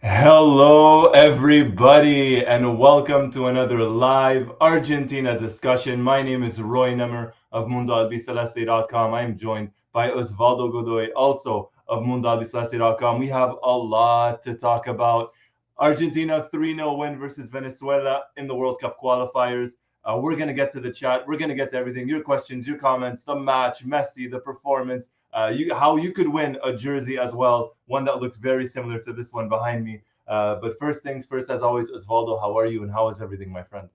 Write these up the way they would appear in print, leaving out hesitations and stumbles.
Hello, everybody, and welcome to another live Argentina discussion. My name is Roy Nemer of Mundo Albiceleste.com. I am joined by Osvaldo Godoy, also of Mundo Albiceleste.com. We have a lot to talk about. Argentina 3-0 win versus Venezuela in the World Cup qualifiers. We're going to get to the chat. We're going to get to everything. Your questions, your comments, the match, Messi, the performance, how you could win a jersey as well, one that looks very similar to this one behind me. But first things first, as always, Osvaldo, how are you and how is everything, my friend?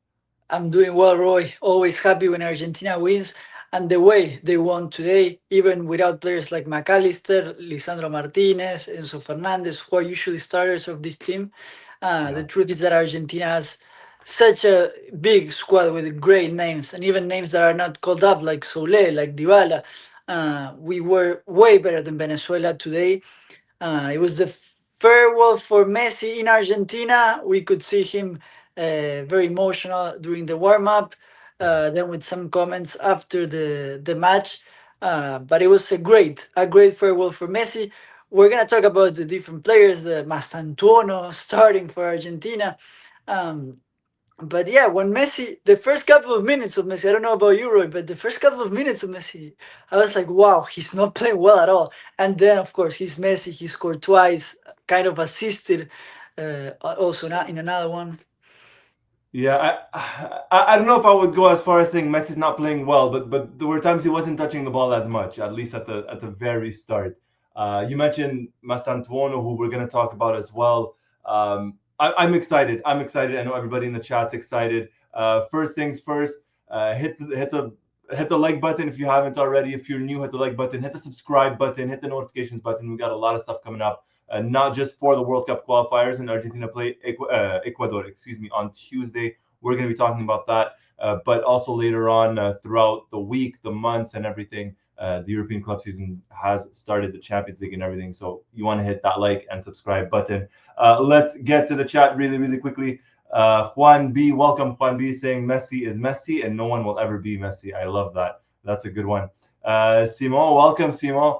I'm doing well, Roy. Always happy when Argentina wins. And the way they won today, even without players like McAllister, Lisandro Martinez, Enzo Fernandez, who are usually starters of this team, the Yeah. truth is that Argentina has such a big squad with great names and even names that are not called up, like Soule, like Dybala. We were way better than Venezuela today. It was the farewell for Messi in Argentina. We could see him very emotional during the warm up, then with some comments after the match. But it was a great farewell for Messi. We're gonna talk about the different players, the Mastantuono starting for Argentina. Um, but yeah, when Messi, the first couple of minutes of Messi, I don't know about you, Roy, but the first couple of minutes of Messi, I was like, wow, he's not playing well at all. And then, of course, he's Messi. He scored twice, kind of assisted also not in another one. Yeah, I don't know if I would go as far as saying Messi's not playing well, but there were times he wasn't touching the ball as much, at least at the very start. You mentioned Mastantuono, who we're going to talk about as well. I'm excited. I'm excited. I know everybody in the chat's excited. First things first, hit the like button if you haven't already. If you're new, hit the like button, hit the subscribe button, hit the notifications button. We got a lot of stuff coming up, not just for the World Cup qualifiers and Argentina play Ecuador, excuse me, on Tuesday. We're going to be talking about that, but also later on throughout the week, the months, and everything. The European club season has started, the Champions League and everything. So you want to hit that like and subscribe button. Let's get to the chat really, really quickly. Juan B, welcome. Juan B saying Messi is Messi and no one will ever be Messi. I love that. That's a good one. Simon, welcome, Simon.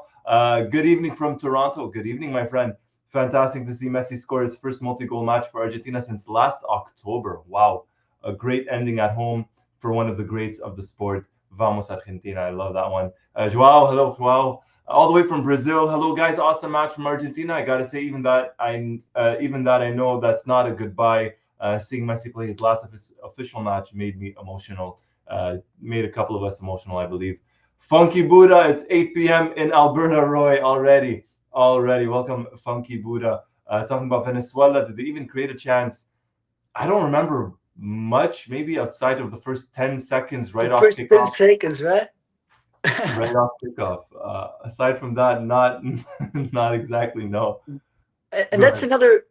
Good evening from Toronto. Good evening, my friend. Fantastic to see Messi score his first multi-goal match for Argentina since last October. Wow, a great ending at home for one of the greats of the sport. Vamos Argentina. I love that one. Joao, hello, Joao. All the way from Brazil. Hello, guys. Awesome match from Argentina. I gotta say, even that I know that's not a goodbye. Seeing Messi play his last official match made me emotional. Made a couple of us emotional, I believe. Funky Buddha, it's 8 p.m. in Alberta, Roy, already. Already. Welcome, Funky Buddha. Talking about Venezuela, did they even create a chance? I don't remember much, maybe outside of the first 10 seconds The right off first 10 kickoff. seconds, right? Right off kickoff. Aside from that, not not exactly, no. And Go ahead.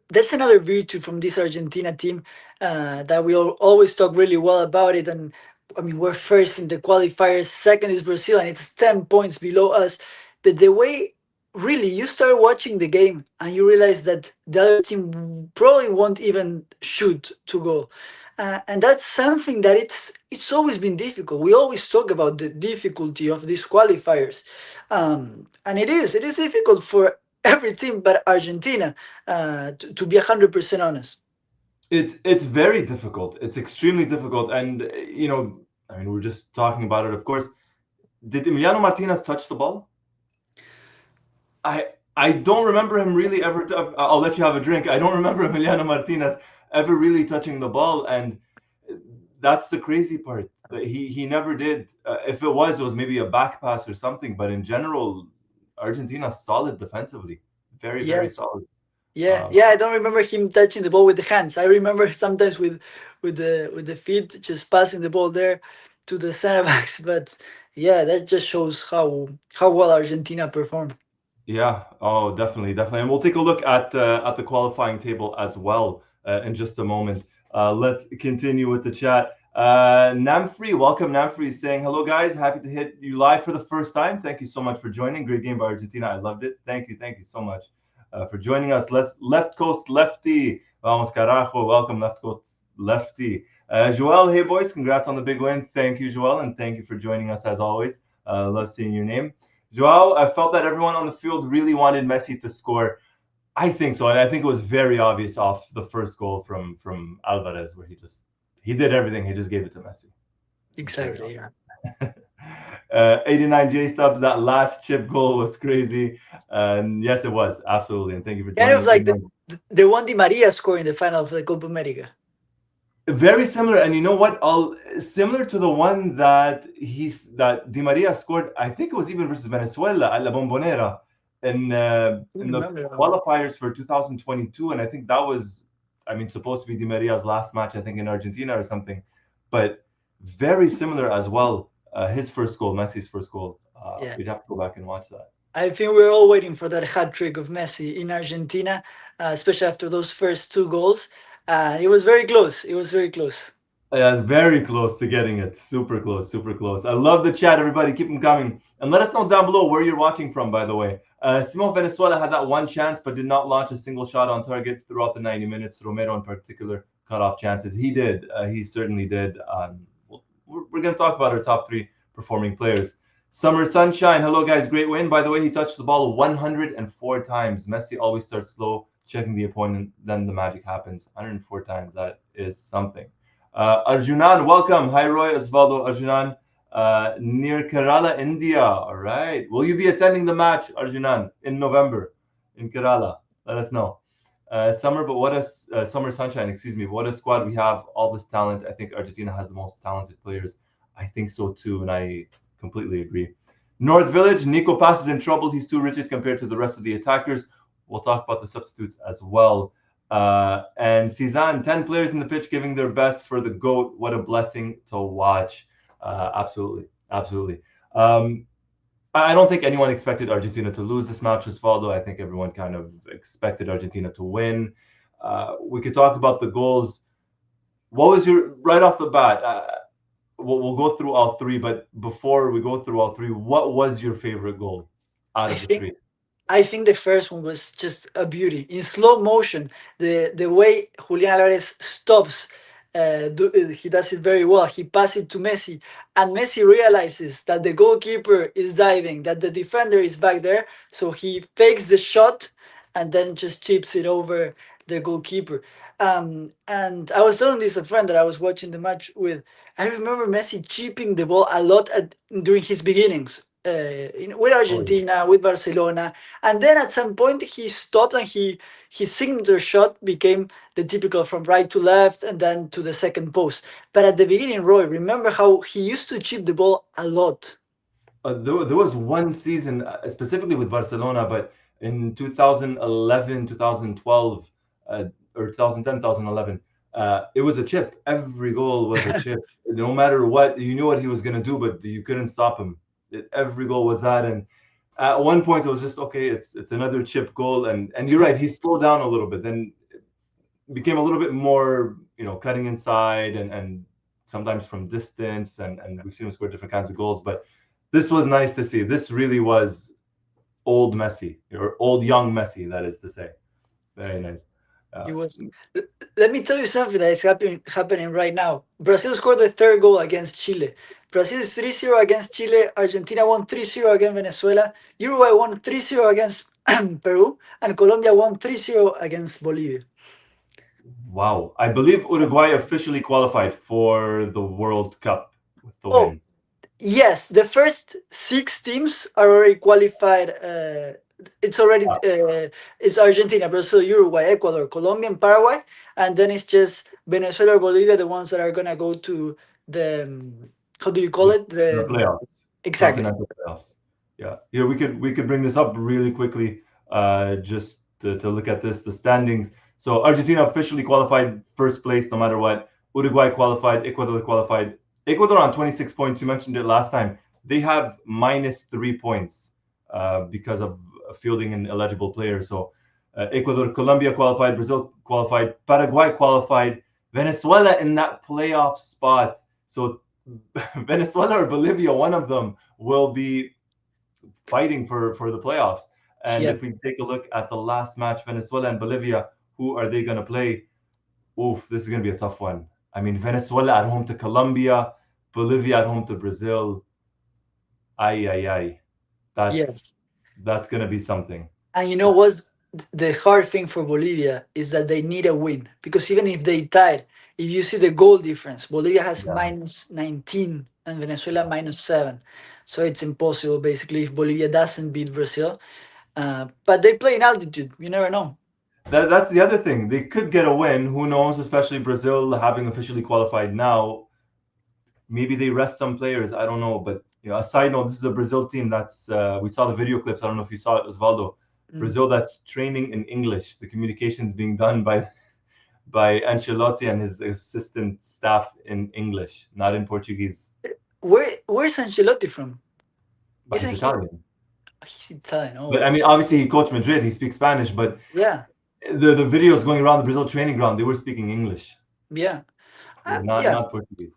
that's another virtue from this Argentina team, that we always talk really well about it. And I mean, we're first in the qualifiers, second is Brazil, and it's 10 points below us. But the way really you start watching the game and you realize that the other team probably won't even shoot to goal. And that's something that it's always been difficult. We always talk about the difficulty of these qualifiers, and it is difficult for every team but Argentina, to be 100% honest. It's very difficult. It's extremely difficult. And I mean, we're just talking about it, of course. Did Emiliano Martinez touch the ball? I don't remember him really ever. I'll let you have a drink. I don't remember Emiliano Martinez ever really touching the ball, and that's the crazy part. He never did. If it was maybe a back pass or something. But in general, Argentina's solid defensively, very very Yes. solid. Yeah, Um, yeah. I don't remember him touching the ball with the hands. I remember sometimes with the feet, just passing the ball there to the center backs. But yeah, that just shows how well Argentina performed. Yeah. Oh, definitely, definitely. And we'll take a look at the qualifying table as well in just a moment. Let's continue with the chat. Namfree, welcome. Namfree is saying hello, guys. Happy to hit you live for the first time. Thank you so much for joining. Great game by Argentina. I loved it. Thank you so much for joining us. Let's left coast lefty. Vamos carajo. Welcome, left coast lefty. Joel, hey boys, congrats on the big win. Thank you, Joel, and thank you for joining us as always. Love seeing your name. Joao, I felt that everyone on the field really wanted Messi to score. I think so, and I think it was very obvious off the first goal from Alvarez, where he did everything. He just gave it to Messi. Very Exactly. Yeah. obvious. 89 J subs. That last chip goal was crazy, and yes, it was absolutely. And thank you for Kind of joining. like 89. the one Di Maria scored in the final of the Copa America. Very similar, and you know what? Similar to the one that Di Maria scored. I think it was even versus Venezuela at La Bombonera I don't in the remember that one. qualifiers for 2022, and I think that was, I mean, supposed to be Di Maria's last match. I think in Argentina or something, but very similar as well. His first goal, Messi's first goal. Yeah. We'd have to go back and watch that. I think we're all waiting for that hat trick of Messi in Argentina, especially after those first two goals. It was very close. It was very close. Yeah, it's very close to getting it. Super close, super close. I love the chat, everybody. Keep them coming. And let us know down below where you're watching from, by the way. Simon Venezuela had that one chance, but did not launch a single shot on target throughout the 90 minutes. Romero, in particular, cut off chances. He did. He certainly did. We're going to talk about our top three performing players. Summer Sunshine. Hello, guys. Great win. By the way, he touched the ball 104 times. Messi always starts slow, checking the opponent. Then the magic happens. 104 times. That is something. Arjunan, welcome. Hi, Roy, Osvaldo, Arjunan. Near Kerala, India. All right. Will you be attending the match, Arjunan, in November in Kerala? Let us know. Summer Sunshine, excuse me. What a squad we have. All this talent. I think Argentina has the most talented players. I think so too, and I completely agree. North Village, Nico Pass is in trouble. He's too rigid compared to the rest of the attackers. We'll talk about the substitutes as well. And Cezanne, 10 players in the pitch giving their best for the GOAT. What a blessing to watch. Absolutely. Absolutely. I don't think anyone expected Argentina to lose this match, Osvaldo. I think everyone kind of expected Argentina to win. We could talk about the goals. What was right off the bat? We'll go through all three, but before we go through all three, what was your favorite goal out I of the think three? I think the first one was just a beauty in slow motion. The way Julian Alvarez stops, he does it very well. He passes it to Messi, and Messi realizes that the goalkeeper is diving, that the defender is back there, so he fakes the shot and then just chips it over the goalkeeper. And I was telling this a friend that I was watching the match with. I remember Messi chipping the ball a lot during his beginnings. With Oh, yeah. Argentina, with Barcelona, and then at some point he stopped and his signature shot became the typical from right to left and then to the second post. But at the beginning, Roy, remember how he used to chip the ball a lot. There was one season, specifically with Barcelona, but in 2011, 2012, or 2010, 2011, it was a chip. Every goal was a chip. No matter what, you knew what he was going to do, but you couldn't stop him. Every goal was that. And at one point, it was just, okay, it's another chip goal. And you're right, he slowed down a little bit. Then became a little bit more, cutting inside and sometimes from distance. And we've seen him score different kinds of goals. But this was nice to see. This really was old Messi, or old young Messi, that is to say. Very nice. It was. Let me tell you something that is happening right now. Brazil scored the third goal against Chile. Brazil is 3-0 against Chile. Argentina won 3-0 against Venezuela. Uruguay won 3-0 against Peru. And Colombia won 3-0 against Bolivia. Wow. I believe Uruguay officially qualified for the World Cup with the Oh, win. yes. The first six teams are already qualified. It's already it's Argentina, Brazil, Uruguay, Ecuador, Colombia, and Paraguay, and then it's just Venezuela or Bolivia, the ones that are gonna go to the how do you call it? The playoffs, Exactly. continental playoffs. Yeah. Here we could bring this up really quickly, just to look at the standings. So Argentina officially qualified first place no matter what. Uruguay qualified, Ecuador qualified. Ecuador on 26 points. You mentioned it last time. They have -3 points because of fielding an eligible player. So Ecuador, Colombia qualified, Brazil qualified, Paraguay qualified, Venezuela in that playoff spot. So Venezuela or Bolivia, one of them will be fighting for the playoffs. And Yeah. if we take a look at the last match, Venezuela and Bolivia, who are they going to play? Oof, this is going to be a tough one. I mean, Venezuela at home to Colombia, Bolivia at home to Brazil. Ay, ay, ay. That's Yes. that's going to be something. And you know the hard thing for Bolivia is that they need a win, because even if they tied, if you see the goal difference, Bolivia has Yeah. minus 19 and Venezuela minus 7. So it's impossible basically if Bolivia doesn't beat Brazil. But they play in altitude. You never know. That's the other thing. They could get a win. Who knows? Especially Brazil having officially qualified now. Maybe they rest some players. I don't know. But a side note: this is a Brazil team that's we saw the video clips. I don't know if you saw it, Osvaldo. Mm. Brazil that's training in English. The communications being done by Ancelotti and his assistant staff in English, not in Portuguese. Where's Ancelotti from? But he's Isn't he? Italian. He's Italian. But Oh, I mean, obviously he coached Madrid. He speaks Spanish. But yeah, the videos going around the Brazil training ground, they were speaking English. yeah, Yeah, yeah, not Portuguese.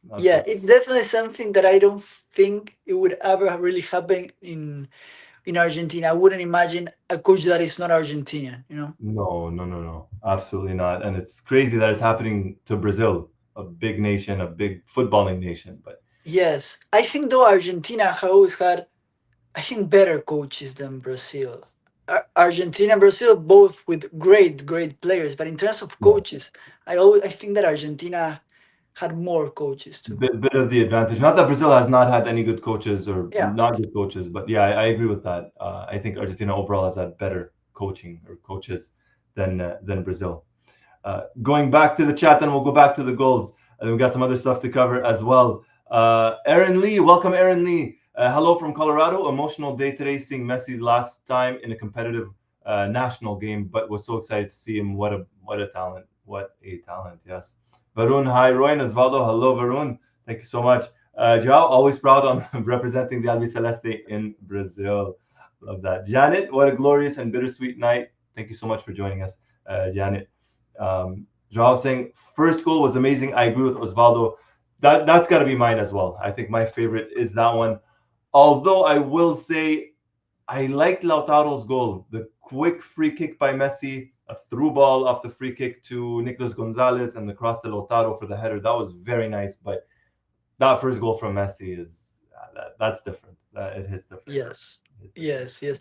Not yeah. Portuguese. It's definitely something that I don't think it would ever really happen in Argentina. I wouldn't imagine a coach that is not Argentinian. You know. No, no, no, no. Absolutely not. And it's crazy that it's happening to Brazil, a big nation, a big footballing nation. But Yes, I think though Argentina have always had, I think, better coaches than Brazil. Argentina and Brazil both with great players, but in terms of yeah, coaches, I think that Argentina had more coaches too. bit of the advantage. Not that Brazil has not had any good coaches or Yeah. not good coaches, but yeah, I agree with that. I think Argentina overall has had better coaching or coaches than Brazil. Going back to the chat, then we'll go back to the goals. And we got some other stuff to cover as well. Aaron Lee, welcome, Aaron Lee. Hello from Colorado. Emotional day today, seeing Messi last time in a competitive national game, but was so excited to see him. What a talent! What a talent! Yes. Varun, hi, Roy and Osvaldo. Hello, Varun. Thank you so much. Joao, always proud on representing the Albiceleste in Brazil. Love that. Janet, what a glorious and bittersweet night. Thank you so much for joining us, Janet. Joao saying first goal was amazing. I agree with Osvaldo. That's got to be mine as well. I think my favorite is that one. Although I will say I liked Lautaro's goal, the quick free kick by Messi, a through ball off the free kick to Nicolas Gonzalez, and the cross to Lautaro for the header. That was very nice. But that first goal from Messi is that's different. It hits different. Yes. It hits different. Yes. Yes.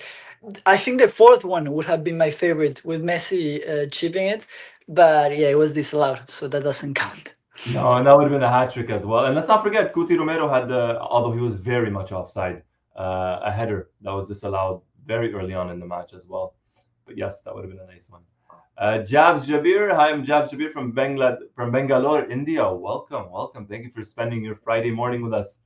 I think the fourth one would have been my favorite with Messi chipping it, but yeah, it was disallowed, so that doesn't count. No, and that would have been a hat trick as well. And let's not forget, Cuti Romero had although he was very much offside, a header that was disallowed very early on in the match as well. But yes, that would have been a nice one. Jabs Jabir, hi, I'm Jabs Jabir from Bangalore, India. Welcome, welcome. Thank you for spending your Friday morning with us.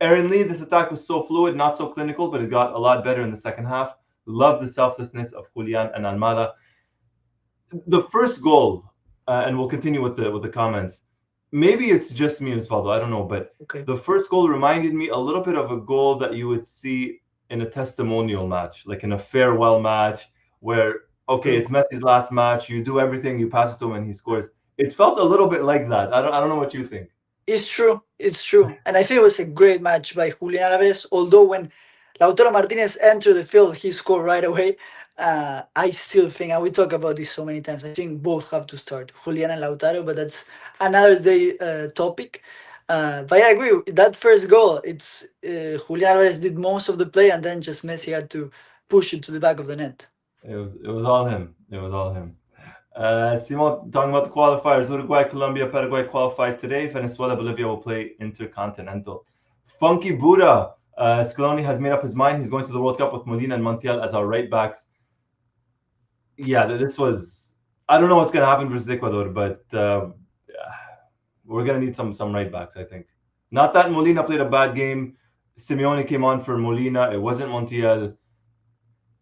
Aaron Lee, this attack was so fluid, not so clinical, but it got a lot better in the second half. Love the selflessness of Julian and Almada. The first goal, and we'll continue with the comments. Maybe it's just me, Osvaldo. I don't know, but Okay. the first goal reminded me a little bit of a goal that you would see in a testimonial match, like in a farewell match, where okay, Okay. it's Messi's last match. You do everything, you pass it to him, and he scores. It felt a little bit like that. I don't know what you think. It's true. It's true. And I think it was a great match by Julian Alvarez. Although when Lautaro Martinez entered the field, he scored right away. I still think, and we talk about this so many times, I think both have to start, Julian and Lautaro, but that's another day topic. But I agree. That first goal, it's Julian Alvarez did most of the play, and then just Messi had to push it to the back of the net. It was all him. It was all him. Simon, talking about the qualifiers, Uruguay, Colombia, Paraguay qualified today. Venezuela, Bolivia will play intercontinental. Funky Buddha, Scaloni has made up his mind. He's going to the World Cup with Molina and Montiel as our right backs. Yeah, this was. I don't know what's going to happen versus Ecuador, but we're going to need some right backs, I think. Not that Molina played a bad game. Simeone came on for Molina. It wasn't Montiel.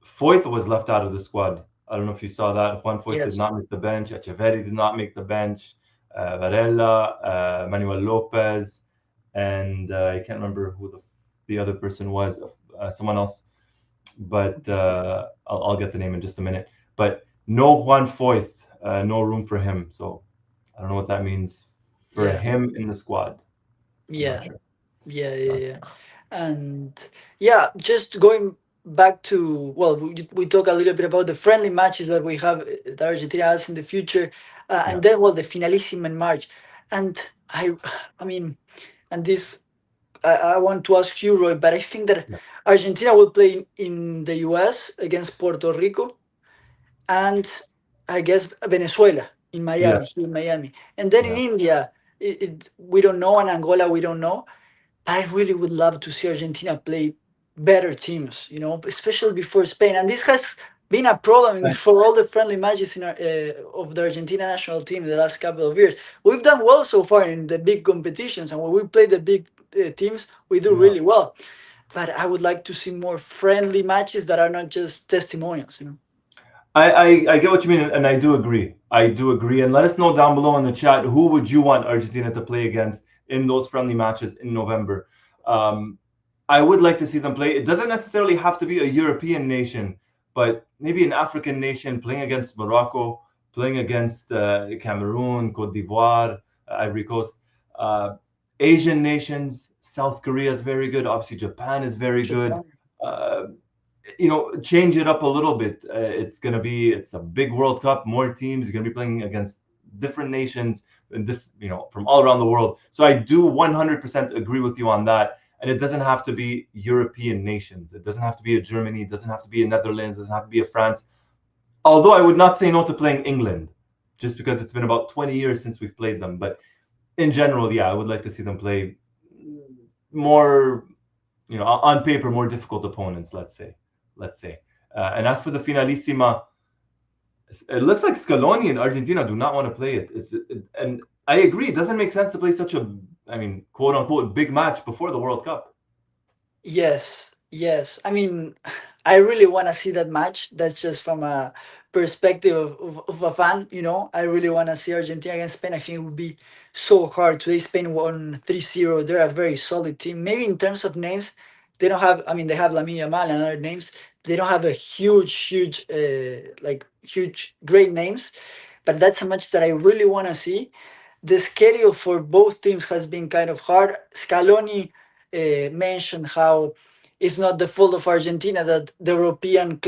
Foyth was left out of the squad. I don't know if you saw that. Juan Foyth did Yes. not make the bench. Echeverri did not make the bench. Varela, Manuel Lopez, and I can't remember who the other person was. Someone else, but I'll get the name in just a minute. But no Juan Foyth, no room for him. So I don't know what that means for Yeah. him in the squad. I'm not Yeah. sure. Yeah. And yeah, just going back to, well, we talk a little bit about the friendly matches that we have, that Argentina has in the future, Yeah, and then, well, the finalissima in March. And I mean, and this, I want to ask you, Roy, but I think that yeah, Argentina will play in the US against Puerto Rico. and I guess Venezuela in Miami, Yes. here in Miami, and then in Yeah. India, we don't know, and Angola we don't know. I really would love to see Argentina play better teams, you know, especially before Spain. And this has been a problem for all the friendly matches of the Argentina national team in the last couple of years. We've done well so far in the big competitions, and when we play the big teams, we do Yeah. really well. But I would like to see more friendly matches that are not just testimonials, you know. I get what you mean, and I do agree. I do agree. And let us know down below in the chat who would you want Argentina to play against in those friendly matches in November. Um, I would like to see them play. It doesn't necessarily have to be a European nation, but maybe an African nation playing against Morocco, playing against Cameroon, Cote d'Ivoire, Ivory Coast. Uh, Asian nations, South Korea is very good. Obviously, Japan is very good. Japan. Uh, change it up a little bit. It's a big World Cup, more teams. You're gonna be playing against different nations and from all around the world. So I do 100% agree with you on that. And it doesn't have to be European nations. It doesn't have to be a Germany. It doesn't have to be a Netherlands. It doesn't have to be a France. Although I would not say no to playing England, just because it's been about 20 years since we've played them. But in general, yeah, I would like to see them play more, on paper, more difficult opponents. Let's say. And as for the finalissima, it looks like Scaloni and Argentina do not want to play it. And I agree, it doesn't make sense to play such a, quote unquote, big match before the World Cup. Yes, yes. I mean, I really want to see that match. That's just from a perspective of a fan, you know. I really want to see Argentina against Spain. I think it would be so hard. Today, Spain won 3-0. They're a very solid team. Maybe in terms of names, they don't have, I mean, they have Lamine Yamal and other names. They don't have a huge, great names. But that's a match that I really want to see. The schedule for both teams has been kind of hard. Scaloni mentioned how it's not the fault of Argentina that the European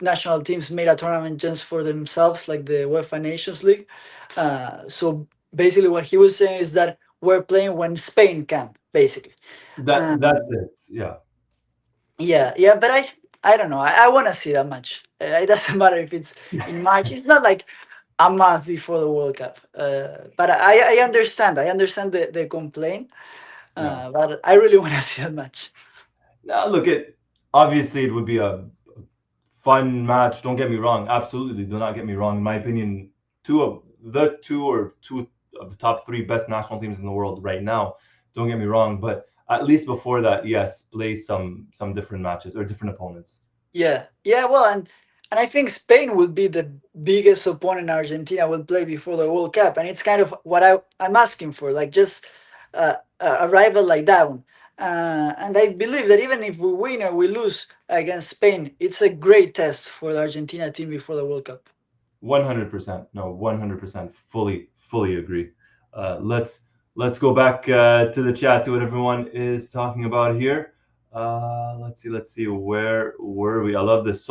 national teams made a tournament just for themselves, like the UEFA Nations League. So basically, what he was saying is that we're playing when Spain can, basically. That's it. Yeah. Yeah, yeah, but I don't know. I want to see that match. It doesn't matter if it's in March. It's not like a month before the World Cup. But I understand. I understand the complaint. Yeah. But I really want to see that match. Now look, it obviously it would be a fun match. Don't get me wrong. Absolutely, do not get me wrong. In my opinion, two of the top three best national teams in the world right now. Don't get me wrong, but at least before that, yes, play some different matches or different opponents. Yeah, yeah. Well, and I think Spain will be the biggest opponent Argentina will play before the World Cup, and it's kind of what I'm asking for, like just a rival like that one. And I believe that even if we win or we lose against Spain, it's a great test for the Argentina team before the World Cup. 100%. No, 100%. Fully agree. Let's go back to the chat, see what everyone is talking about here. Let's see. Where were we? I love this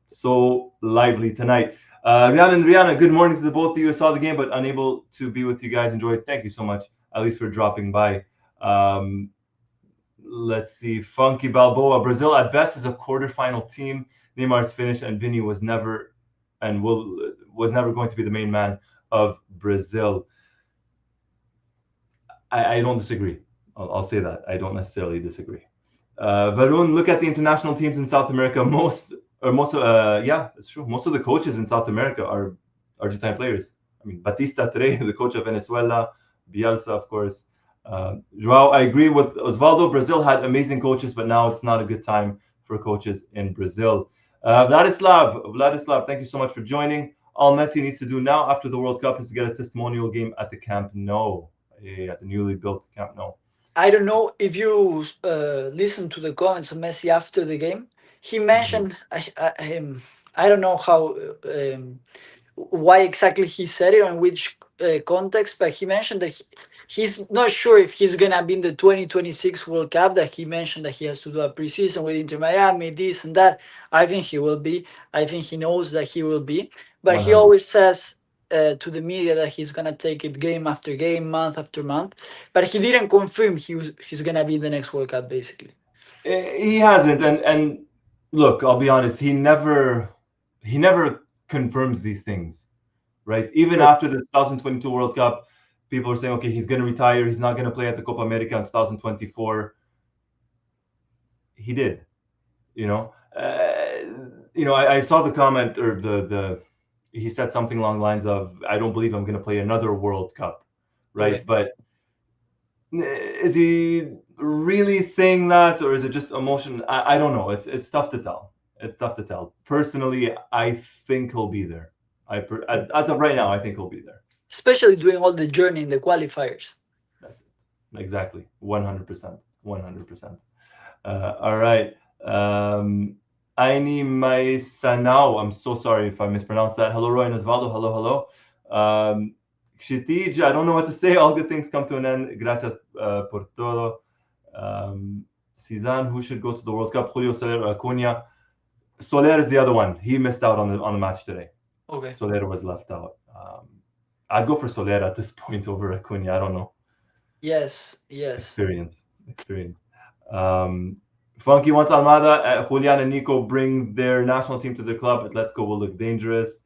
so lively tonight. Rihanna and Rihanna, good morning to the both of you. I saw the game, but unable to be with you guys. Enjoy it. Thank you so much, at least for dropping by. Um, let's see. Funky Balboa, Brazil at best is a quarterfinal team. Neymar's finished, and Vinny was never going to be the main man of Brazil. I don't disagree. I'll say that. I don't necessarily disagree. Varun, look at the international teams in South America. Yeah, it's true. Most of the coaches in South America are Argentine players. Batista today, the coach of Venezuela, Bielsa, of course. Joao, I agree with Osvaldo. Brazil had amazing coaches, but now it's not a good time for coaches in Brazil. Vladislav, thank you so much for joining. All Messi needs to do now after the World Cup is to get a testimonial game at the Camp Nou, at the newly built Camp Nou. I don't know if you listen to the comments of Messi after the game. He mentioned I don't know how why exactly he said it or in which context, but he mentioned that he's not sure if he's gonna be in the 2026 World Cup. That he mentioned that he has to do a preseason with Inter Miami, this and that. I think he will be. I think he knows that he will be, but he 100. always says to the media that he's gonna take it game after game, month after month. But he didn't confirm he's gonna be in the next World Cup, basically. He hasn't, and look, I'll be honest. He never confirms these things, right? Even Sure. after the 2022 World Cup, people are saying, okay, he's going to retire. He's not going to play at the Copa America in 2024. He did, you know. I saw the comment or the he said something along the lines of, "I don't believe I'm going to play another World Cup," right? Okay. But is he really saying that, or is it just emotion? I don't know. It's tough to tell. It's tough to tell. Personally, I think he'll be there. As of right now, I think he'll be there. Especially doing all the journey in the qualifiers. That's it. Exactly. 100%. 100%. All right. Aini Maisanao. I'm so sorry if I mispronounced that. Hello, Roy and Osvaldo. Hello, hello. Kshitij, I don't know what to say. All good things come to an end. Gracias por todo. Cizan, who should go to the World Cup? Julio Soler or Acuna? Soler is the other one. He missed out on the match today. Okay. Soler was left out. I'd go for Soler at this point over Acuna. I don't know. Yes. Experience. Funky wants Almada. Julian and Nico bring their national team to the club. Atletico will look dangerous.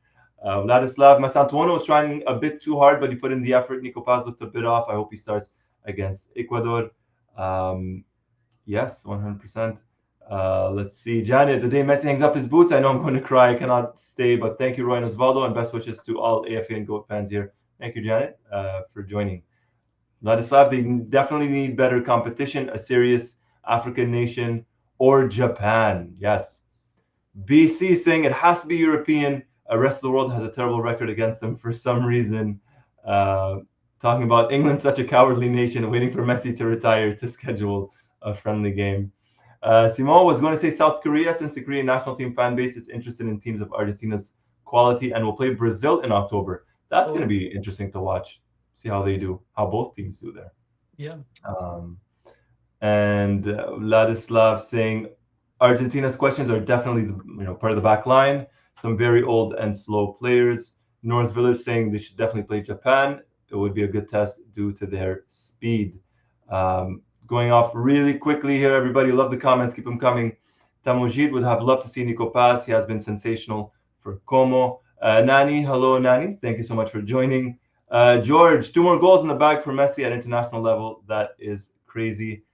Vladislav Masantuono was trying a bit too hard, but he put in the effort. Nico Paz looked a bit off. I hope he starts against Ecuador. Yes, 100%. Let's see. Janet, the day Messi hangs up his boots, I know I'm going to cry. I cannot stay, but thank you, Roy and Osvaldo, and best wishes to all AFA and GOAT fans here. Thank you, Janet, for joining. Vladislav, they definitely need better competition, a serious African nation, or Japan. Yes. BC saying it has to be European. The rest of the world has a terrible record against them for some reason. Talking about England, such a cowardly nation, waiting for Messi to retire to schedule a friendly game. Simon was going to say South Korea, since the Korean national team fan base is interested in teams of Argentina's quality and will play Brazil in October. That's going to be interesting to watch. See how they do, how both teams do there. Yeah. And Vladislav saying Argentina's questions are definitely part of the back line. Some very old and slow players. North Village saying they should definitely play Japan. It would be a good test due to their speed. Going off really quickly here, everybody. Love the comments. Keep them coming. Tamojid would have loved to see Nico Paz. He has been sensational for Como. Nani, hello, Nani. Thank you so much for joining. George, 2 more goals in the bag for Messi at international level. That is crazy.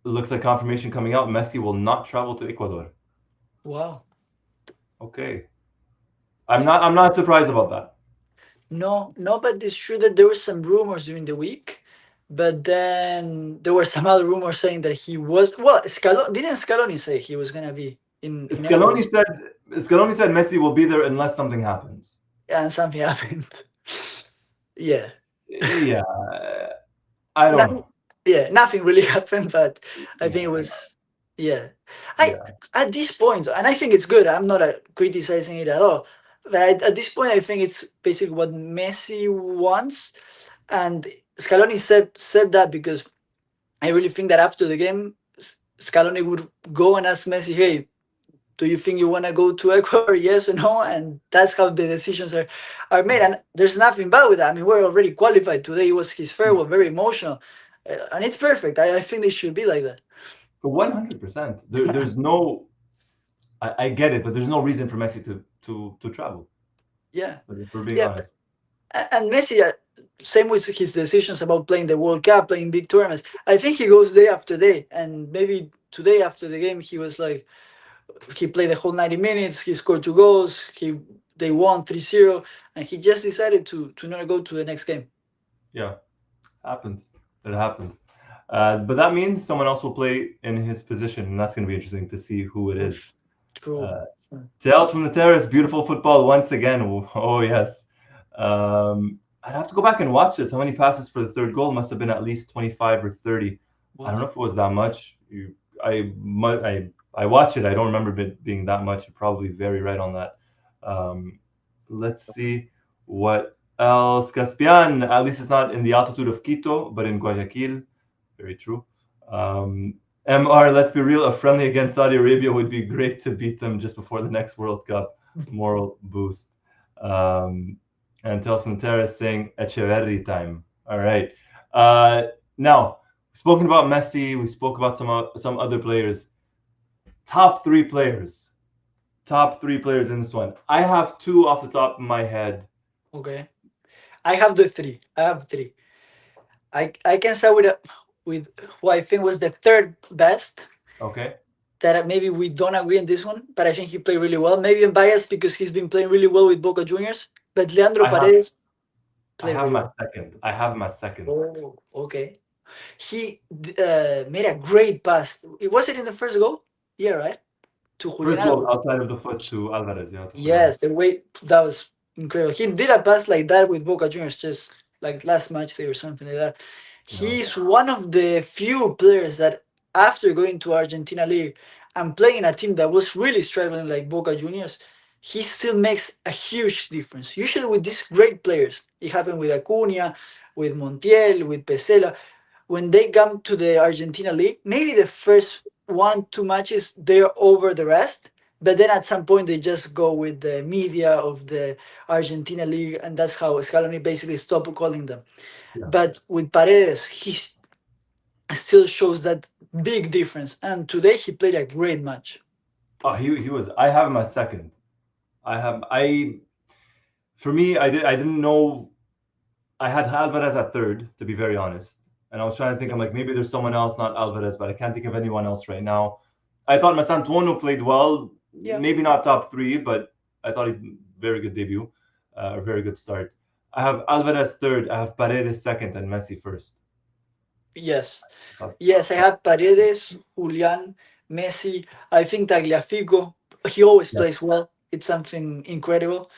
Looks like confirmation coming out. Messi will not travel to Ecuador. Wow. Okay. I'm not surprised about that. No, but it's true that there were some rumors during the week, but then there were some other rumors saying that he was. Well, didn't Scaloni say he was gonna be in Scaloni Ecuador? said Messi will be there unless something happens. Yeah, and something happened. Yeah. Yeah. I don't know. Yeah, nothing really happened, but I think it was. Yeah. At this point, and I think it's good. I'm not criticizing it at all. But at this point, I think it's basically what Messi wants, and Scaloni said that because I really think that after the game, Scaloni would go and ask Messi, "Hey, do you think you want to go to Ecuador? Yes or no?" And that's how the decisions are made. And there's nothing bad with that. I mean, we're already qualified. Today was his farewell, very emotional, and it's perfect. I think they should be like that. 100%. There's no. I get it, but there's no reason for Messi to travel. Yeah. If we're being honest. And Messi, same with his decisions about playing the World Cup, playing big tournaments. I think he goes day after day, and maybe today after the game, he was like, he played the whole 90 minutes. He scored 2 goals. They won 3-0, and he just decided to not go to the next game. Yeah, happens. It happens. But that means someone else will play in his position, and that's going to be interesting to see who it is. True. Tales from the Terrace, beautiful football once again. Oh, yes. I'd have to go back and watch this. How many passes for the third goal? Must have been at least 25 or 30. Wow. I don't know if it was that much. I watch it. I don't remember it being that much. You're probably very right on that. Let's see what else. Caspian, at least it's not in the altitude of Quito, but in Guayaquil. Very true. MR, let's be real, a friendly against Saudi Arabia would be great to beat them just before the next World Cup. Moral boost. And Tales from the Terrace saying Echeverri time. All right. Now, we've spoken about Messi. We spoke about some other players. top three players. Top three players in this one. I have two off the top of my head. Okay. I have the three. I have three. I can start with who I think was the third best. Okay. That maybe we don't agree on this one, but I think he played really well. Maybe I'm biased because he's been playing really well with Boca Juniors. But Leandro I have Paredes I played have really my well. second. I have my second. Oh, okay. He made a great pass. Was it in the first goal? Yeah, right. To Julian First goal Alvarez. outside of the foot to Alvarez, yeah, to Julian. Yes, the way that was incredible. He did a pass like that with Boca Juniors just like last match day or something like that. Yeah. He's one of the few players that after going to Argentina League and playing a team that was really struggling like Boca Juniors, he still makes a huge difference. Usually with these great players, it happened with Acuna, with Montiel, with Pesela, when they come to the Argentina League, maybe the first 1, 2 matches they're over the rest, but then at some point they just go with the media of the Argentina League, and that's how Scaloni basically stopped calling them. Yeah. But with Paredes, he still shows that big difference, and today he played a great match. Oh, he was. I have my second. I for me, I didn't know. I had Alvarez at third, to be very honest. And I was trying to think, I'm like, maybe there's someone else, not Alvarez, but I can't think of anyone else right now. I thought Masantuono played well, Yeah. maybe not top three, but I thought he very good debut, a very good start. I have Alvarez third, I have Paredes second, and Messi first. Yes. Thought- Yes, I have Paredes, Julian, Messi. I think Tagliafico, he always Yeah, plays well. It's something incredible.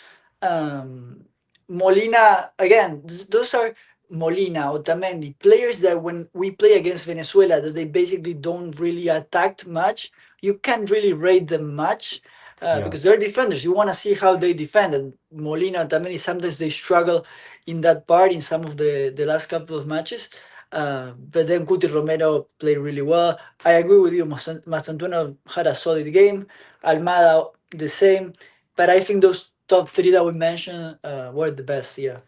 Um, Molina, again, those are Molina, Otamendi, players that when we play against Venezuela, that they basically don't really attack much. You can't really rate them much yeah, because they're defenders. You want to see how they defend. And Molina, Otamendi, sometimes they struggle in that part in some of the last couple of matches. But then Cuti Romero played really well. I agree with you. Mastantuono had a solid game. Almada the same. But I think those top three that we mentioned were the best. Yeah.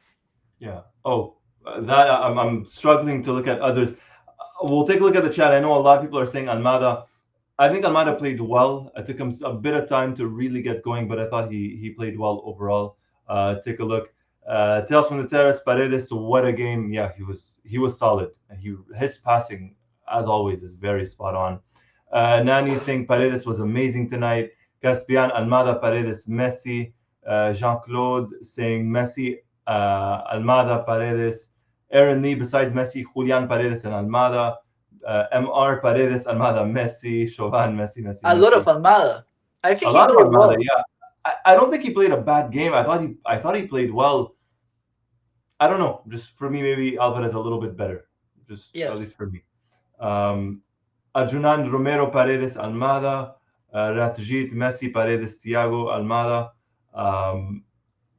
yeah. Oh, that I'm struggling to look at others. We'll take a look at the chat. I know a lot of people are saying Almada. I think Almada played well. It took him a bit of time to really get going, but I thought he played well overall. Take a look. Tales from the Terrace, Paredes, what a game. Yeah, he was solid. His passing, as always, is very spot on. Nani saying Paredes was amazing tonight. Caspian, Almada, Paredes, Messi. Jean-Claude saying Messi, Almada, Paredes. Aaron Lee, besides Messi, Julian Paredes and Almada. MR Paredes, Almada, Messi, Chauvin, Messi, Messi, A lot of Messi. Almada. I A think he lot of played Almada, well. yeah. I don't think he played a bad game. I thought he played well. I don't know. Just for me, maybe Alvarez a little bit better. Just at Yes. least for me. Um, Arjunan Romero Paredes Almada, Ratjit Messi Paredes Thiago Almada,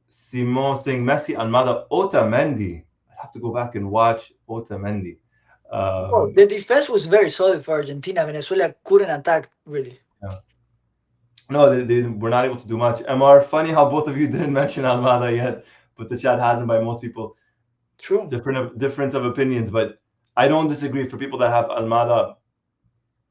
Simon saying Messi Almada Otamendi. I have to go back and watch Otamendi. Well, the defense was very solid for Argentina. Venezuela couldn't attack really. Yeah. No, they were not able to do much. MR, funny how both of you didn't mention Almada yet, but the chat hasn't by most people. True. Difference of opinions, but I don't disagree. For people that have Almada,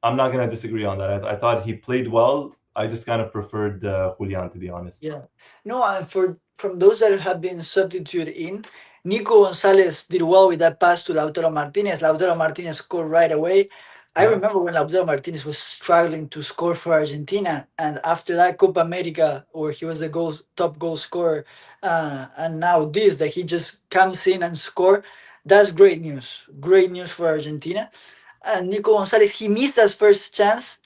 I'm not going to disagree on that. I thought he played well. I just kind of preferred Julian, to be honest. Yeah. No, and for from those that have been substituted in, Nico Gonzalez did well with that pass to Lautaro Martinez. Lautaro Martinez scored right away. I Yeah, remember when Lautaro Martinez was struggling to score for Argentina, and after that Copa America, where he was the top goal scorer, and now this that he just comes in and score, that's great news. Great news for Argentina. And Nico Gonzalez, he missed his first chance,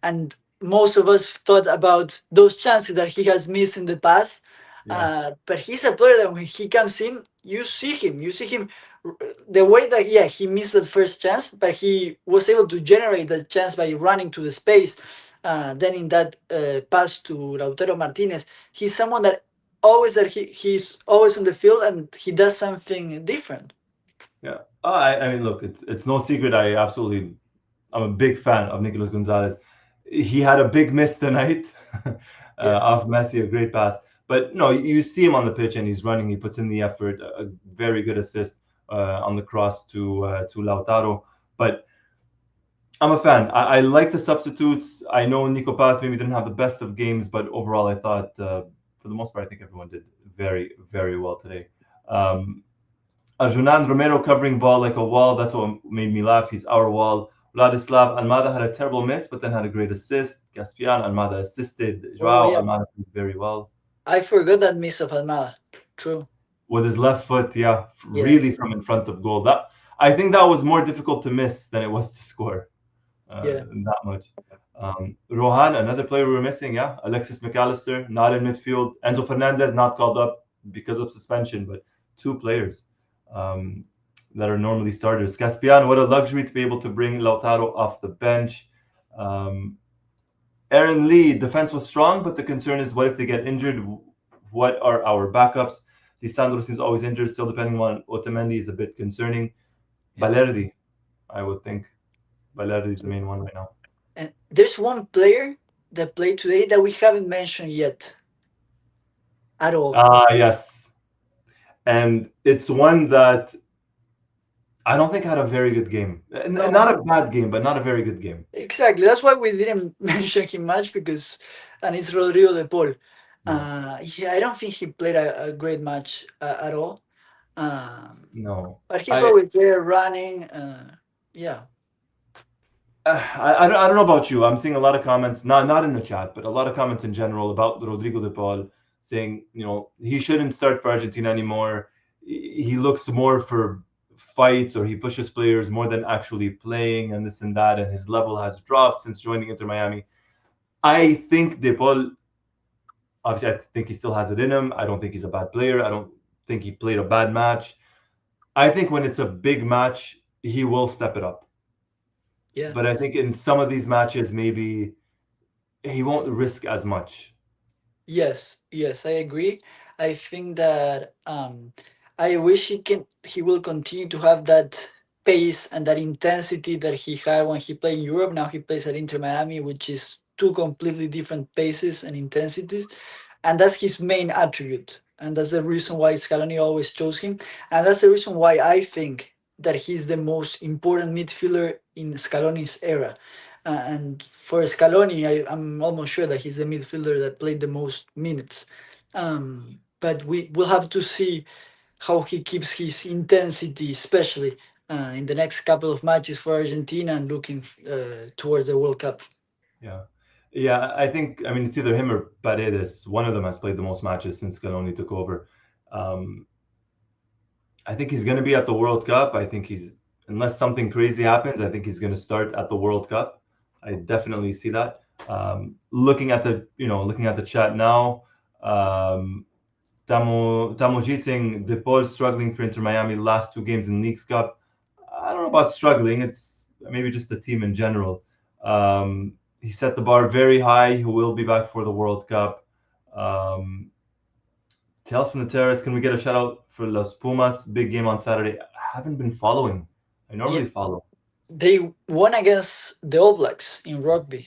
and most of us thought about those chances that he has missed in the past. yeah, But he's a player that when he comes in, you see him, the way that yeah he missed that first chance, but he was able to generate that chance by running to the space. Then in that pass to Lautaro Martinez, he's someone that he's always on the field and he does something different. yeah. I mean, look, it's no secret. I'm a big fan of Nicolas Gonzalez. He had a big miss tonight Yeah. off Messi, a great pass. But no, you see him on the pitch and he's running. He puts in the effort. A very good assist on the cross to Lautaro. But I'm a fan. I like the substitutes. I know Nico Paz maybe didn't have the best of games, but overall, I thought for the most part, I think everyone did very, very well today. Um, Arjunan Romero covering ball like a wall. That's what made me laugh. He's our wall. Vladislav Almada had a terrible miss, but then had a great assist. Caspian Almada assisted. Oh Joao yeah, Almada did very well I forgot that miss of Almada. True. with his left foot. Yeah, Yeah, really from in front of goal. That I think that was more difficult to miss than it was to score. yeah, That much. Rohan, another player we were missing. Yeah, Alexis McAllister not in midfield. Enzo Fernandez not called up because of suspension, but two players. Um, that are normally starters. Caspian, what a luxury to be able to bring Lautaro off the bench. Um, Aaron Lee, defense was strong, but the concern is what if they get injured? What are our backups? Lisandro seems always injured, still depending on Otamendi is a bit concerning. yeah. Balerdi, I would think. Balerdi is the main one right now. And there's one player that played today that we haven't mentioned yet at all. Yes. And it's one that I don't think had a very good game. No, Not a bad game, but not a very good game. exactly. That's why we didn't mention him much because, and it's Rodrigo de Paul. Yeah. Yeah, I don't think he played a great match at all. Um, No. but he's I, always there running. Yeah, I don't know about you. I'm seeing a lot of comments, not in the chat, but a lot of comments in general about Rodrigo de Paul saying, he shouldn't start for Argentina anymore. He looks more for fights or he pushes players more than actually playing and this and that. And his level has dropped since joining Inter Miami. I think de Paul, obviously, I think he still has it in him. I don't think he's a bad player. I don't think he played a bad match. I think when it's a big match, he will step it up. yeah. But I think in some of these matches, maybe he won't risk as much. Yes, yes, I agree. I think that I wish he will continue to have that pace and that intensity that he had when he played in Europe. Now he plays at Inter Miami, which is two completely different paces and intensities, and that's his main attribute. And that's the reason why Scaloni always chose him, and that's the reason why I think that he's the most important midfielder in Scaloni's era. And for Scaloni, I'm almost sure that he's the midfielder that played the most minutes. But we will have to see how he keeps his intensity, especially in the next couple of matches for Argentina and looking towards the World Cup. Yeah. Yeah, I think, I mean, it's either him or Paredes. One of them has played the most matches since Scaloni took over. Um, I think he's going to be at the World Cup. I think unless something crazy happens, I think he's going to start at the World Cup. I definitely see that. Looking at the chat now, Tamojit saying De Paul struggling for Inter Miami last two games in Leagues Cup. I don't know about struggling. It's maybe just the team in general. He set the bar very high. He will be back for the World Cup. Tales from the Terrace. Can we get a shout out for Los Pumas? Big game on Saturday. I haven't been following. I Yeah, normally follow. they won against the All Blacks in rugby.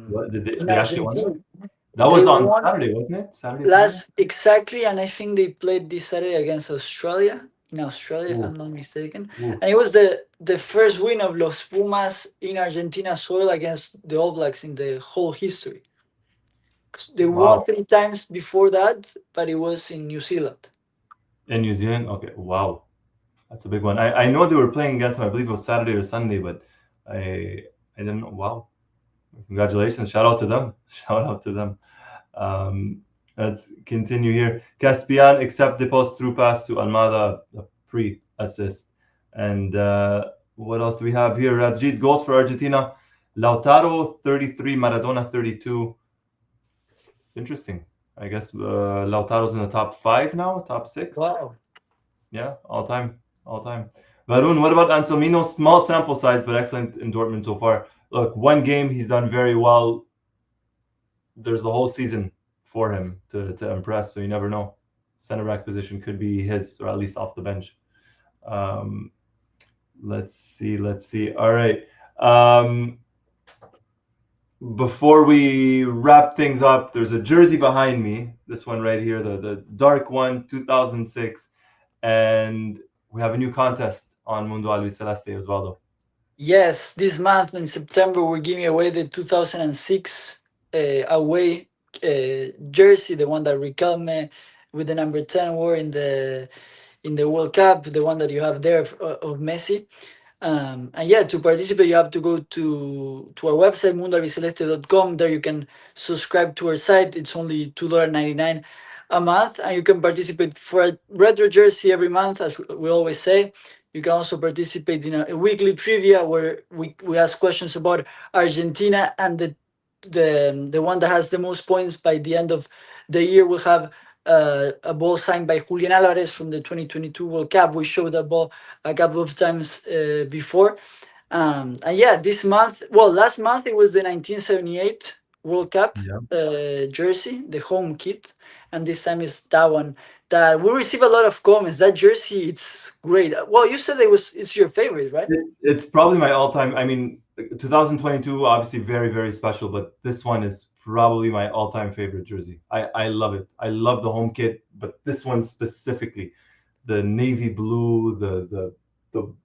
What, did In they actually won Argentina, that? That they was on won Saturday, wasn't it? Saturday, Sunday? last exactly, and I think they played this Saturday against Australia. In Australia, if Ooh, I'm not mistaken, ooh. and it was the first win of Los Pumas in Argentina soil against the All Blacks in the whole history. 'Cause they won Wow. three times before that, but it was in New Zealand. In New Zealand? Okay. Wow. That's a big one. I know they were playing against them. I believe it was Saturday or Sunday, but I didn't know. Wow. Congratulations. Shout out to them. Shout out to them. Um, let's continue here. Caspian accept the post through pass to Almada, a pre-assist. And what else do we have here? Rajit goals for Argentina. Lautaro 33, Maradona 32. Interesting. I guess Lautaro's in the top 5 now, top 6. Wow. Yeah, all time. Varun, what about Anselmino? Small sample size, but excellent in Dortmund so far. Look, one game he's done very well. There's the whole season for him to impress, so you never know. Center back position could be his, or at least off the bench. Let's see. All right. Before we wrap things up, there's a jersey behind me. This one right here, the dark one, 2006. And we have a new contest on Mundo Albiceleste, Osvaldo. Yes, this month in September we're giving away the 2006 away jersey, the one that Riquelme with the number 10 wore in the World Cup, the one that you have there of Messi. And yeah, to participate, you have to go to our website, mundoalbiceleste.com. There you can subscribe to our site. It's only $2.99 a month, and you can participate for a retro jersey every month, as we always say. You can also participate in a weekly trivia where we ask questions about Argentina, and the one that has the most points by the end of the year will have a ball signed by Julian Alvarez from the 2022 World Cup. We showed that ball a couple of times before. And yeah, this month, well, last month it was the 1978 World Cup Yeah. jersey, the home kit, and this time is that one. That we receive a lot of comments. That jersey, it's great. Well, you said it's your favorite, right? It's probably my all-time. I mean, 2022 obviously very very special, but this one is probably my all-time favorite jersey. I love it. I love the home kit, but this one specifically, the navy blue, the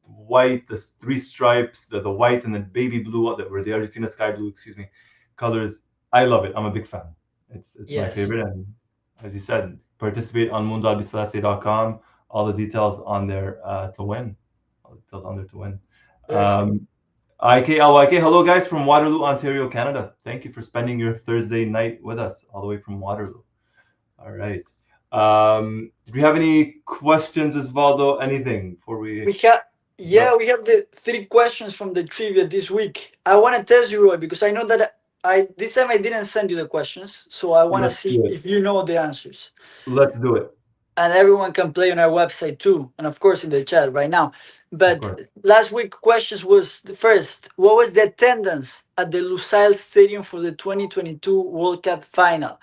white, the three stripes, the white and then baby blue that were the Argentina sky blue, excuse me, colors. I love it. I'm a big fan. It's my Yes. favorite, and as you said, participate on mundoalbiceleste.com. All the details on there to win. All the details on there to win. Perfect. IKLYK, hello guys from Waterloo, Ontario, Canada. Thank you for spending your Thursday night with us, all the way from Waterloo. All right. Do we have any questions, Osvaldo? Anything before we We have go? Yeah, we have the three questions from the trivia this week. I want to test you, Roy, because I know that I this time I didn't send you the questions, so I want to Let's see do it. if you know the answers. Let's do it. And everyone can play on our website too, and of course in the chat right now. Of But course. last week questions was the first. What was the attendance at the Lusail Stadium for the 2022 World Cup final?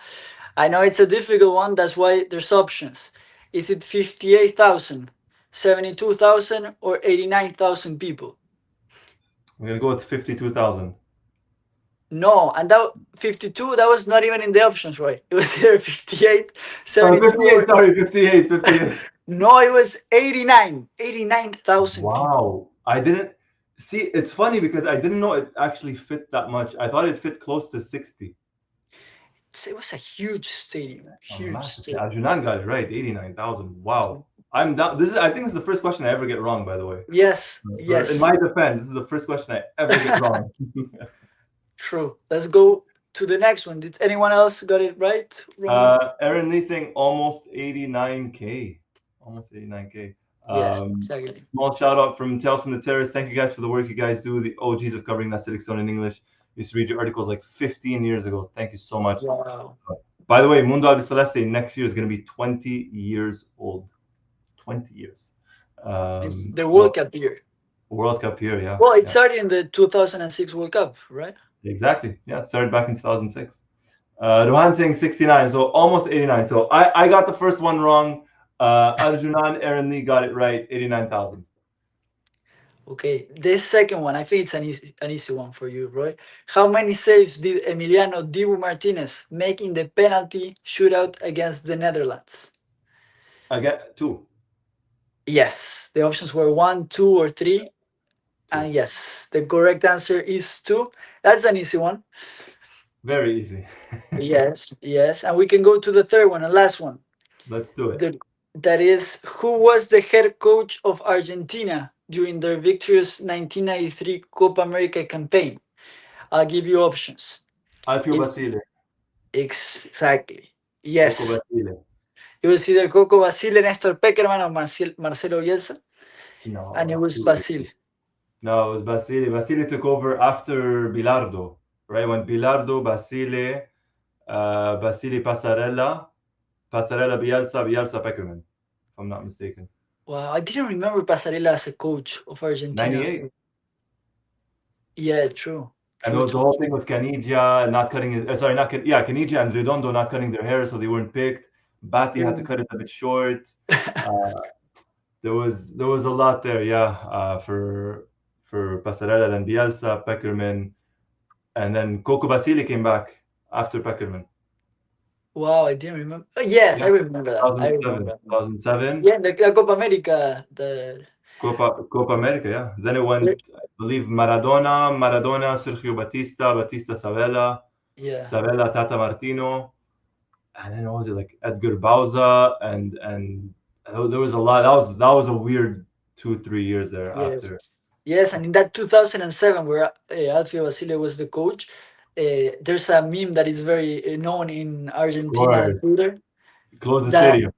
I know it's a difficult one, that's why there's options. Is it 58,000, 72,000, or 89,000 people? I'm gonna go with 52,000. No, and that 52, that was not even in the options, right? It was either 58, 72, 58. or Sorry, 58. 58. no, it was 89, 89,000 people. Wow. I didn't see. It's funny because I didn't know it actually fit that much. I thought it fit close to 60. It was a huge stadium, A huge massive. stadium. Arjunan got it right. 89,000. Wow. I'm down. This is. I think this is the first question I ever get wrong. By the way, Yes, in yes, my defense, this is the first question I ever get wrong. true. Let's go to the next one. Did anyone else got it right, Roman? Aaron Lee saying almost 89K. Almost 89K. Yes, exactly. Small shout out from Tales from the Terrace. Thank you guys for the work you guys do. The OGs of covering La Selección in English. Used to read your articles like 15 years ago. Thank you so much. Wow. By the way, Mundo Albiceleste next year is going to be 20 years old. 20 years. It's the World So Cup year. World Cup here, yeah. Well, it Yeah. started in the 2006 World Cup, right? Exactly. Yeah, it started back in 2006. Rohan saying 69, so almost 89. So I got the first one wrong. Arjunan, Aaron Lee got it right, 89,000. Okay, this second one, I think it's an easy one for you, Roy. How many saves did Emiliano Dibu Martinez make in the penalty shootout against the Netherlands? I get two. Yes, the options were one, two, or three. Two. And yes, the correct answer is two. That's an easy one. Very easy. Yes, yes. And we can go to the third one and last one. Let's do it. That is, who was the head coach of Argentina during their victorious 1993 Copa America campaign? I'll give you options. Alfio It's Basile. exactly. Coco Yes. Basile. It was either Coco Basile, Nestor Peckerman, or Marcelo Bielsa. And it No, was too Basile. easy. No, it was Basile. Basile took over after Bilardo, right? When Bilardo, Basile, Basile Passarella, Passarella Bielsa, Bielsa Peckerman, if I'm not mistaken. Wow, I didn't remember Pasarela as a coach of Argentina. 98. Yeah, true. And there True, was the true, whole thing true. with Caniggia not cutting his, sorry, not yeah, Caniggia and Redondo not cutting their hair, so they weren't picked. Batti had to cut it a bit short. Uh, there was a lot there, yeah, for Passarella, then Bielsa, Peckerman, and then Coco Basile came back after Peckerman. Wow, I didn't remember. Yes, I Yeah, remember that. I 2007. remember. 2007. Yeah, the Copa America. The Copa America, yeah. Then it went, I believe, Maradona, Sergio Batista, Savella, Yeah. Savella, Tata Martino, and then what was it, like Edgar Bauza, and there was a lot. That was a weird 2-3 years there Yes. after. Yes, and in that 2007, where Alfio Basile was the coach, there's a meme that is very known in Of Argentina course, Twitter close the that, stadium.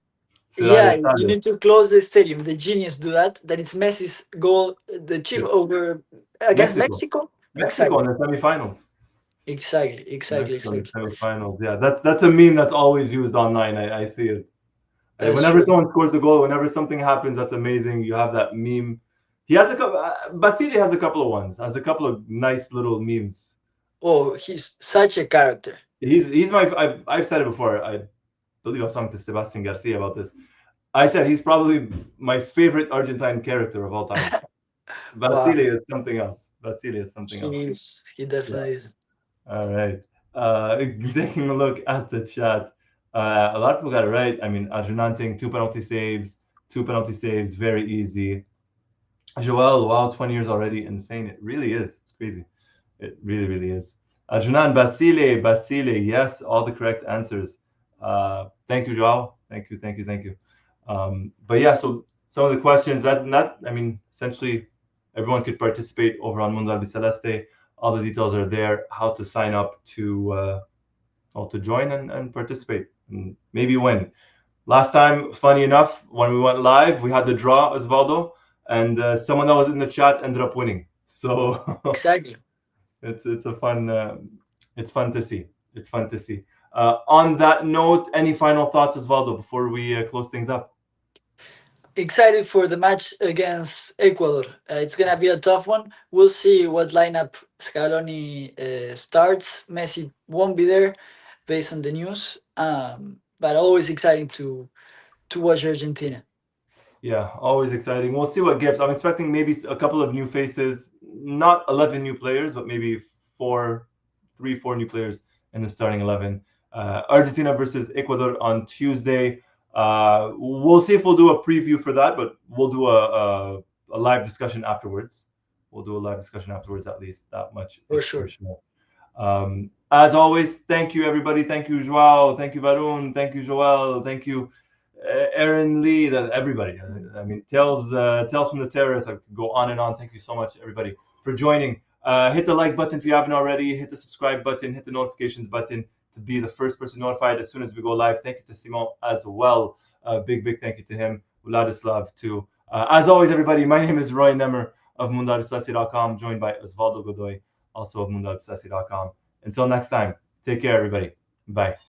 Cerrar el yeah, you estadio. need to close the stadium. The genius do that. That it's Messi's goal, the chip Yeah. over against Mexico, Mexico. Mexico Exactly, in the semifinals. exactly. Mexico in the semifinals. Yeah, that's a meme that's always used online. I see it. That's Whenever true. someone scores a goal, whenever something happens, that's amazing. You have that meme. He has a couple. Basile has a couple of ones. Has a couple of nice little memes. Oh, he's such a character. He's my. I've said it before. I believe I was talking to Sebastian Garcia about this. I said he's probably my favorite Argentine character of all time. Wow, Basile is something else. Basile is something else. he Yeah. definitely is. All right. Taking a look at the chat, a lot of people got it right. I mean, Adrian saying two penalty saves, very easy. Joel, wow, 20 years already, insane. It really is. It's crazy. It really, really is. Adrian, Basile, yes, all the correct answers. Thank you, Joel. Thank you. But yeah, so some of the questions I mean, essentially everyone could participate over on Mundo Albiceleste. All the details are there. How to sign up to join and participate and maybe win. Last time, funny enough, when we went live, we had the draw, Osvaldo, and someone that was in the chat ended up winning. So Exactly. it's a fun it's fun to see. It's fun to see. On that note, any final thoughts, Osvaldo, before we close things up? Excited for the match against Ecuador. It's gonna be a tough one. We'll see what lineup Scaloni starts. Messi won't be there, based on the news. But always exciting to watch Argentina. Yeah, always exciting. We'll see what gives. I'm expecting maybe a couple of new faces, not 11 new players, but maybe 4 new players in the starting 11. Argentina versus Ecuador on Tuesday. We'll see if we'll do a preview for that, but we'll do a live discussion afterwards. We'll do a live discussion afterwards, at least that much For is for sure. sure. As always, thank you, everybody. Thank you, Joao. Thank you, Varun. Thank you, Joel. Thank you, Aaron Lee, everybody. I mean, Tales from the Terrace. I could go on and on. Thank you so much, everybody, for joining. Hit the like button if you haven't already. Hit the subscribe button. Hit the notifications button to be the first person notified as soon as we go live. Thank you to Simon as well. Big thank you to him. Vladislav too. As always, everybody, my name is Roy Nemer of MundoAlbiceleste.com, joined by Osvaldo Godoy, also of MundoAlbiceleste.com. Until next time, take care, everybody. Bye.